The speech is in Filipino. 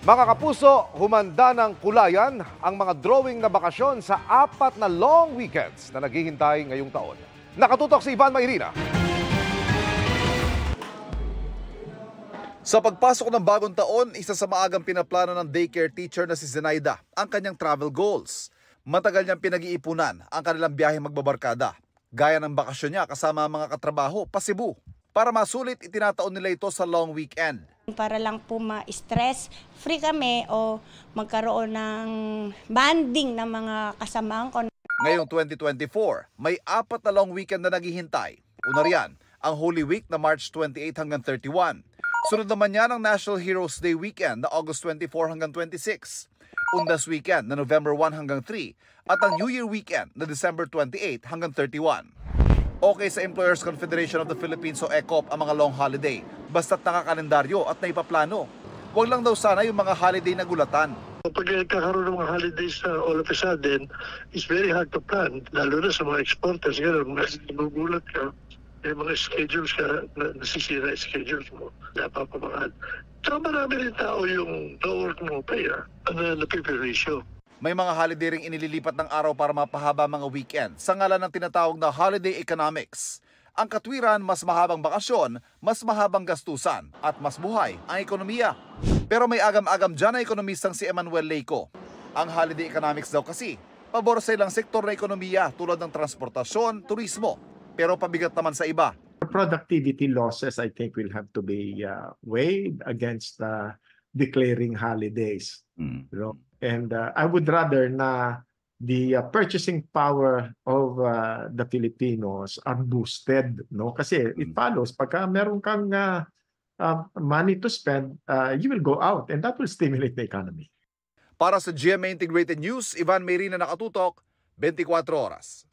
Mga kapuso, humanda ng kulayan ang mga drawing na bakasyon sa 4 na long weekends na naghihintay ngayong taon. Nakatutok si Ivan Mayrina. Sa pagpasok ng bagong taon, isa sa maagang pinaplano ng daycare teacher na si Zenaida ang kanyang travel goals. Matagal niyang pinag-iipunan ang kanilang biyahe magbabarkada, gaya ng bakasyon niya kasama ang mga katrabaho pa Cebu. Para masulit, itinataon nila ito sa long weekend. Para lang po ma-stress free kami o magkaroon ng bonding ng mga kasamahan ko. Ngayong 2024, may 4 na long weekend na naghihintay. Una riyan, ang Holy Week na March 28 hanggang 31. Sunod naman yan ang National Heroes Day weekend na August 24 hanggang 26. Undas weekend na November 1 hanggang 3. At ang New Year weekend na December 28 hanggang 31. Okay sa Employers Confederation of the Philippines o ECOP ang mga long holiday, basta't nakakalendaryo at naipaplano. Huwag lang daw sana yung mga holiday na gulatan. Kapag nagkakaroon ng mga holidays all of a sudden, it's very hard to plan. Lalo na sa mga exporters, gano'n, magugulat ka. May mga schedules ka, nasisira yung schedules mo. Napapamangan. So marami rin tao yung no-work mo pay, napipirisyo. May mga holiday ring inililipat ng araw para mapahaba mga weekend sa ngalan ng tinatawag na holiday economics. Ang katwiran, mas mahabang bakasyon, mas mahabang gastusan at mas buhay ang ekonomiya. Pero may agam-agam dyan na ekonomistang si Emmanuel Leyco. Ang holiday economics daw kasi, pabor sa ilang sektor na ekonomiya tulad ng transportasyon, turismo, pero pabigat naman sa iba. Productivity losses, I think, will have to be weighed against declaring holidays. You know? And I would rather na the purchasing power of the Filipinos are boosted, no? Kasi it follows pagka meron kang money to spend, you will go out and that will stimulate the economy. Para sa GMA Integrated News, Ivan Mayrina, nakatutok, 24 oras.